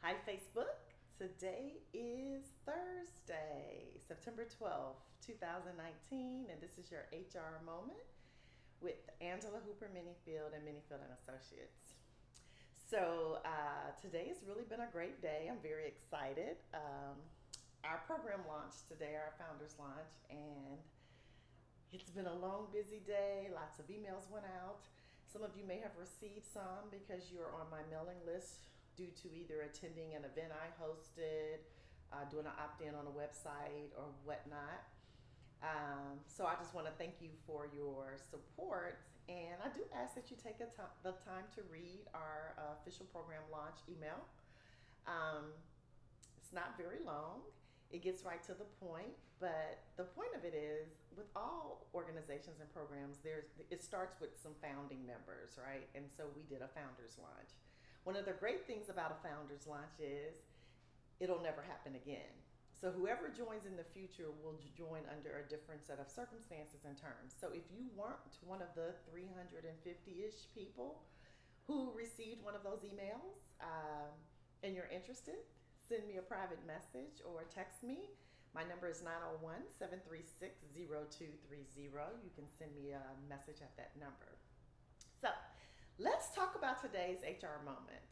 Hi, Facebook. Today is Thursday, September 12th, 2019, and this is your HR moment with Angela Hooper-Menifield and Menifield and Associates. So today has really been a great day. I'm very excited. Our program launched today, our founders launch, and it's been a long, busy day. Lots of emails went out. Some of you may have received some because you're on my mailing list due to either attending an event I hosted, doing an opt-in on a website, or whatnot. So I just want to thank you for your support, and I do ask that you take the time to read our official program launch email. It's not very long. It gets right to the point, but the point of it is, with all organizations and programs, it starts with some founding members, right? And so we did a founders launch. One of the great things about a founders launch is it'll never happen again. So whoever joins in the future will join under a different set of circumstances and terms. So if you weren't one of the 350-ish people who received one of those emails, and you're interested, send me a private message or text me. My number is 901-736-0230. You can send me a message at that number. So let's talk about today's HR moment.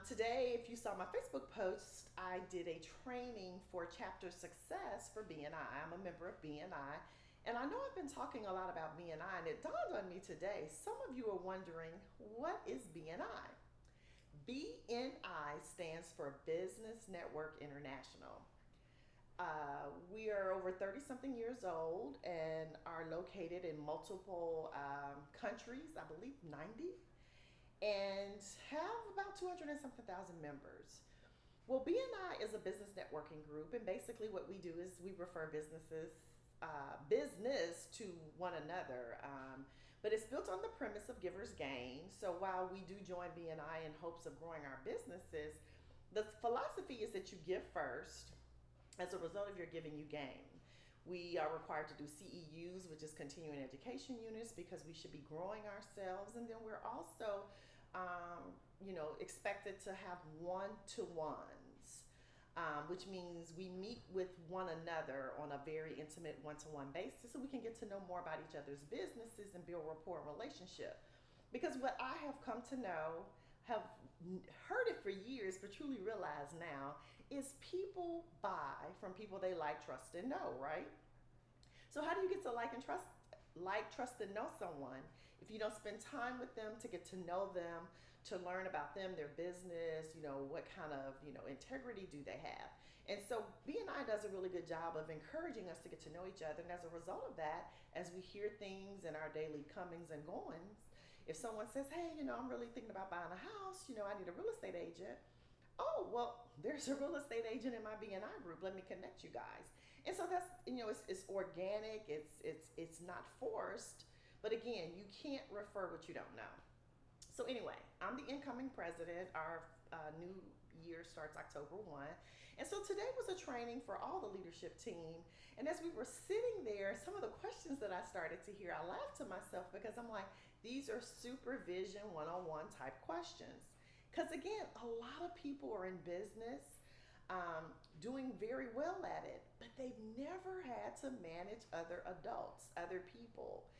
Today, if you saw my Facebook post, I did a training for chapter success for BNI. I'm a member of BNI, and I know I've been talking a lot about BNI, and it dawned on me today. Some of you are wondering, what is BNI? BNI stands for Business Network International. We are over 30-something years old and are located in multiple countries, I believe 90, and have about 200 and something thousand members. Well, BNI is a business networking group, and basically what we do is we refer business to one another, but it's built on the premise of givers gain. So while we do join BNI in hopes of growing our businesses, the philosophy is that you give first. As a result of your giving, you gain. We are required to do CEUs, which is continuing education units, because we should be growing ourselves. And then we're also, expected to have one-to-ones, which means we meet with one another on a very intimate one-to-one basis so we can get to know more about each other's businesses and build rapport and relationship. Because what I have come to know, have heard it for years, but truly realize now, is people buy from people they like, trust, and know, right? So how do you get to like, trust, and know someone if you don't spend time with them to get to know them, to learn about them, their business, what kind of, integrity do they have? And so BNI does a really good job of encouraging us to get to know each other. And as a result of that, as we hear things in our daily comings and goings, if someone says, hey, I'm really thinking about buying a house, I need a real estate agent. Oh, well, there's a real estate agent in my BNI group. Let me connect you guys. And so that's, it's organic. It's not forced. But again, you can't refer what you don't know. So anyway, I'm the incoming president. Our new year starts October 1. And so today was a training for all the leadership team. And as we were sitting there, some of the questions that I started to hear, I laughed to myself because I'm like, these are supervision one-on-one type questions. Because again, a lot of people are in business doing very well at it, but they've never had to manage other adults, other people.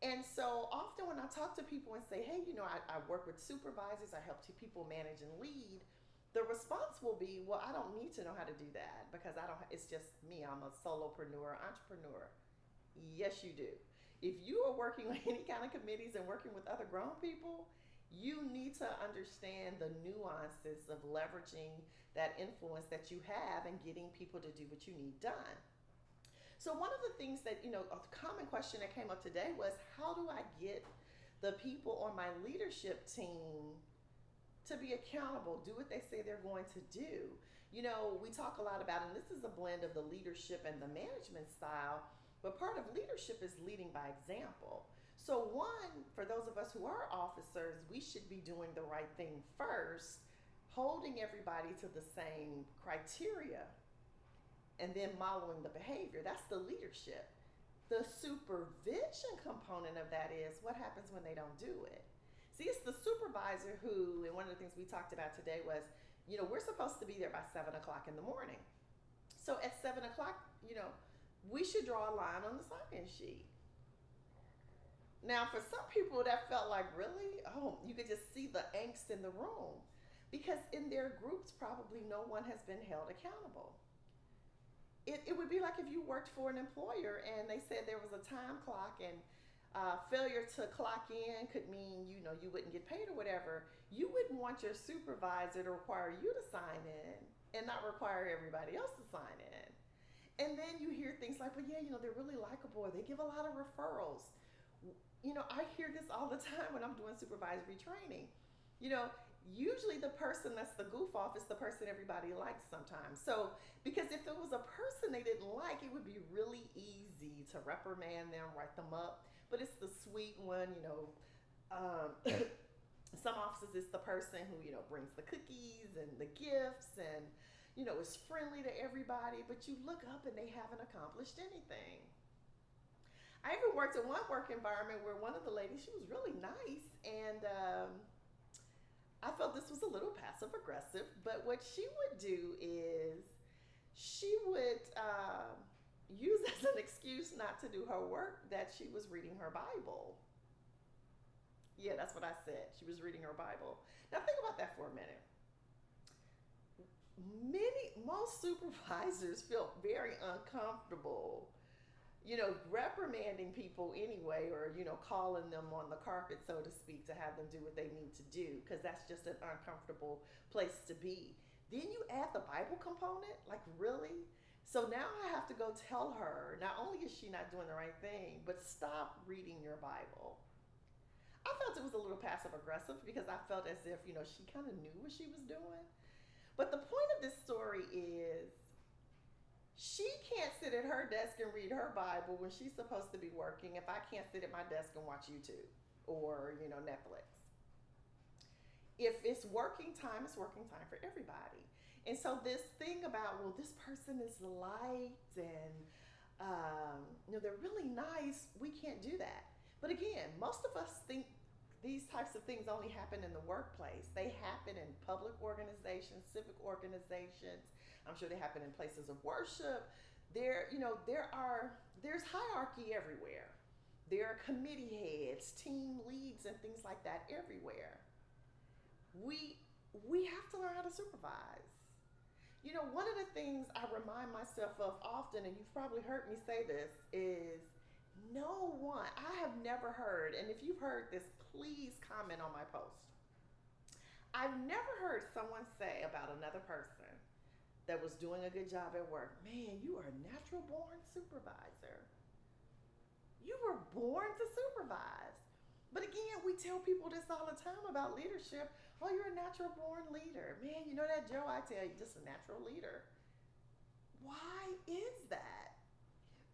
And so often when I talk to people and say, hey, I work with supervisors, I help people manage and lead, the response will be, well, I don't need to know how to do that because it's just me. I'm a solopreneur, entrepreneur. Yes, you do. If you are working on any kind of committees and working with other grown people, you need to understand the nuances of leveraging that influence that you have and getting people to do what you need done. So one of the things that, a common question that came up today was, how do I get the people on my leadership team to be accountable, do what they say they're going to do? We talk a lot about, and this is a blend of the leadership and the management style, but part of leadership is leading by example. So one, for those of us who are officers, we should be doing the right thing first, holding everybody to the same criteria, and then modeling the behavior. That's the leadership. The supervision component of that is what happens when they don't do it. See, it's the supervisor who, and one of the things we talked about today was We're supposed to be there by 7 o'clock in the morning. So at 7 o'clock, we should draw a line on the sign-in sheet. Now, for some people, that felt like, really? Oh, you could just see the angst in the room. Because in their groups, probably no one has been held accountable. It would be like if you worked for an employer and they said there was a time clock, and failure to clock in could mean, you wouldn't get paid or whatever. You wouldn't want your supervisor to require you to sign in and not require everybody else to sign in. And then you hear things like, well, yeah, they're really likable, or they give a lot of referrals. I hear this all the time when I'm doing supervisory training. Usually the person that's the goof off is the person everybody likes sometimes. So, because if it was a person they didn't like, it would be really easy to reprimand them, write them up. But it's the sweet one, some offices it's the person who, brings the cookies and the gifts and, is friendly to everybody, but you look up and they haven't accomplished anything. I even worked in one work environment where one of the ladies, she was really nice, and I felt this was a little passive aggressive, but what she would do is she would use as an excuse not to do her work that she was reading her Bible. Yeah, that's what I said. She was reading her Bible. Now think about that for a minute. Most supervisors feel very uncomfortable, reprimanding people anyway, or, calling them on the carpet, so to speak, to have them do what they need to do, because that's just an uncomfortable place to be. Then you add the Bible component, like, really? So now I have to go tell her, not only is she not doing the right thing, but stop reading your Bible. I felt it was a little passive aggressive because I felt as if, she kind of knew what she was doing. But the point of this story is she can't sit at her desk and read her Bible when she's supposed to be working if I can't sit at my desk and watch YouTube or, Netflix. If it's working time, it's working time for everybody. And so this thing about, well, this person is liked and, they're really nice, we can't do that. But again, most of us think these types of things only happen in the workplace. They happen in public organizations, civic organizations. I'm sure they happen in places of worship. There's hierarchy everywhere. There are committee heads, team leads, and things like that everywhere. We have to learn how to supervise. One of the things I remind myself of often, and you've probably heard me say this, is I have never heard, and if you've heard this, please comment on my post. I've never heard someone say about another person that was doing a good job at work, man, you are a natural born supervisor. You were born to supervise. But again, we tell people this all the time about leadership. Oh, you're a natural born leader. Man, you know that, Joe? I tell you, just a natural leader. Why is that?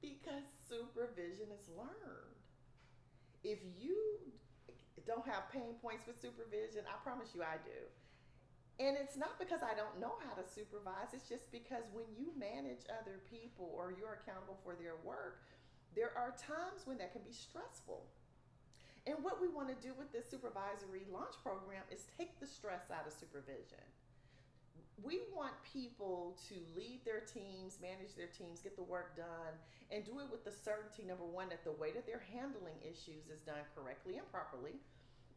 Because supervision is learned. If you don't have pain points with supervision, I promise you I do. And it's not because I don't know how to supervise. It's just because when you manage other people or you're accountable for their work, there are times when that can be stressful. And what we want to do with this supervisory launch program is take the stress out of supervision. We want people to lead their teams, manage their teams, get the work done, and do it with the certainty, number one, that the way that they're handling issues is done correctly and properly,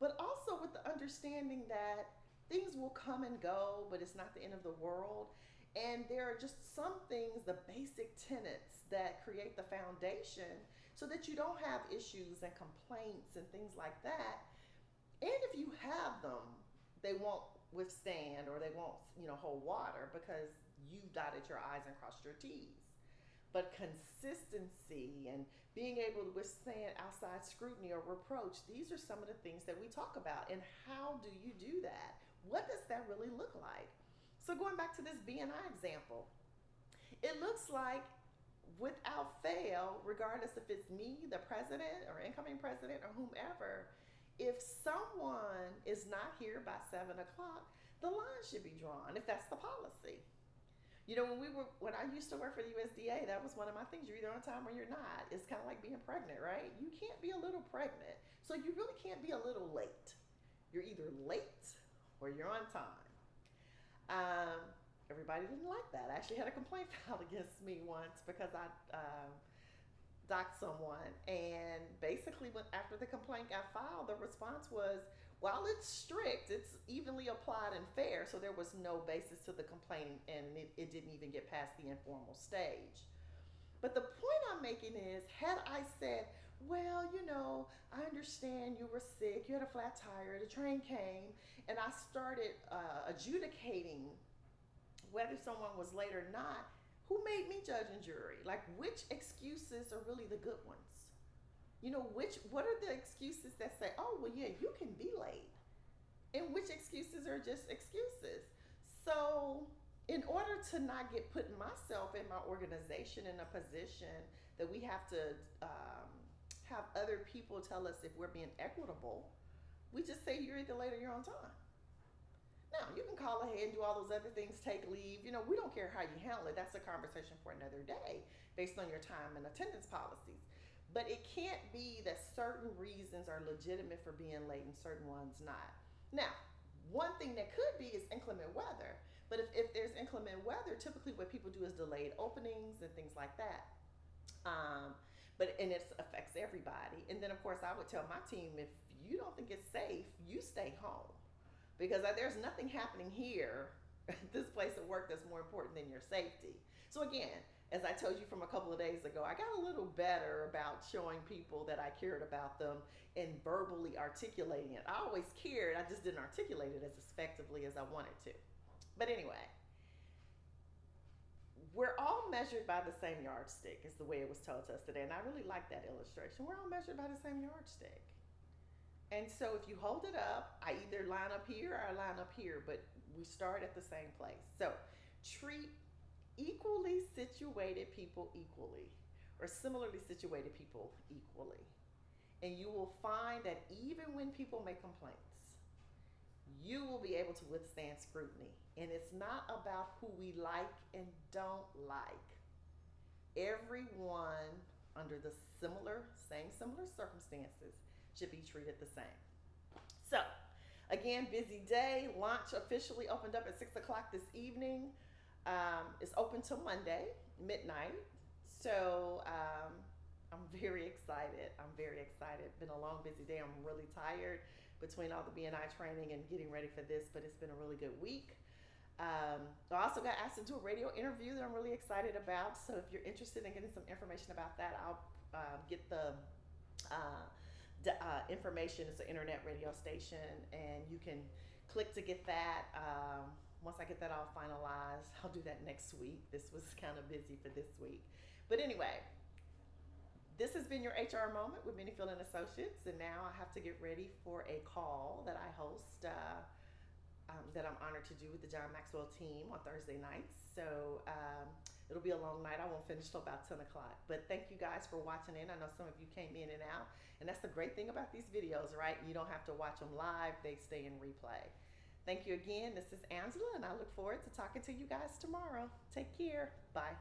but also with the understanding that things will come and go, but it's not the end of the world. And there are just some things, the basic tenets that create the foundation so that you don't have issues and complaints and things like that. And if you have them, they won't withstand, or they won't, hold water because you've dotted your I's and crossed your T's. But consistency and being able to withstand outside scrutiny or reproach, these are some of the things that we talk about. And how do you do that? What does that really look like? So going back to this B&I example, it looks like without fail, regardless if it's me, the president or incoming president or whomever, if someone is not here by 7 o'clock, the line should be drawn if that's the policy. When I used to work for the USDA, that was one of my things. You're either on time or you're not. It's kind of like being pregnant, right? You can't be a little pregnant. So you really can't be a little late. You're either late or you're on time. Um, Everybody didn't like that. I actually had a complaint filed against me once because I docked someone. And basically, after the complaint got filed, the response was, while it's strict, it's evenly applied and fair. So there was no basis to the complaint, and it didn't even get past the informal stage. But the point I'm making is, had I said, well, I understand you were sick, you had a flat tire, the train came, and I started adjudicating whether someone was late or not, who made me judge and jury? Like, which excuses are really the good ones? What are the excuses that say, oh, well, yeah, you can be late? And which excuses are just excuses? So, in order to not get put myself and my organization in a position that we have to have other people tell us if we're being equitable, we just say you're either late or you're on time. Now, you can call ahead and do all those other things, take leave. We don't care how you handle it. That's a conversation for another day based on your time and attendance policies. But it can't be that certain reasons are legitimate for being late and certain ones not. Now, one thing that could be is inclement weather. But if there's inclement weather, typically what people do is delayed openings and things like that. And it affects everybody. And then, of course, I would tell my team, if you don't think it's safe, you stay home. Because there's nothing happening here at this place of work that's more important than your safety. So again, as I told you from a couple of days ago, I got a little better about showing people that I cared about them and verbally articulating it. I always cared, I just didn't articulate it as effectively as I wanted to. But anyway, we're all measured by the same yardstick, is the way it was told to us today. And I really like that illustration. We're all measured by the same yardstick. And so if you hold it up, I either line up here or I line up here, but we start at the same place. So treat equally situated people equally, or similarly situated people equally. And you will find that even when people make complaints, you will be able to withstand scrutiny. And it's not about who we like and don't like. Everyone under the same similar circumstances should be treated the same. So, again, busy day. Lunch officially opened up at 6 o'clock this evening. It's open till Monday, midnight. So, I'm very excited. Been a long, busy day. I'm really tired between all the BNI training and getting ready for this, but it's been a really good week. I also got asked to do a radio interview that I'm really excited about. So if you're interested in getting some information about that, I'll get the information. It's an internet radio station, and you can click to get that. Once I get that all finalized, I'll do that next week. This was kind of busy for this week. But anyway, this has been your HR Moment with Menifield and Associates, and now I have to get ready for a call that I host that I'm honored to do with the John Maxwell team on Thursday nights. So it'll be a long night. I won't finish till about 10 o'clock. But thank you guys for watching in. I know some of you came in and out. And that's the great thing about these videos, right? You don't have to watch them live. They stay in replay. Thank you again. This is Angela, and I look forward to talking to you guys tomorrow. Take care. Bye.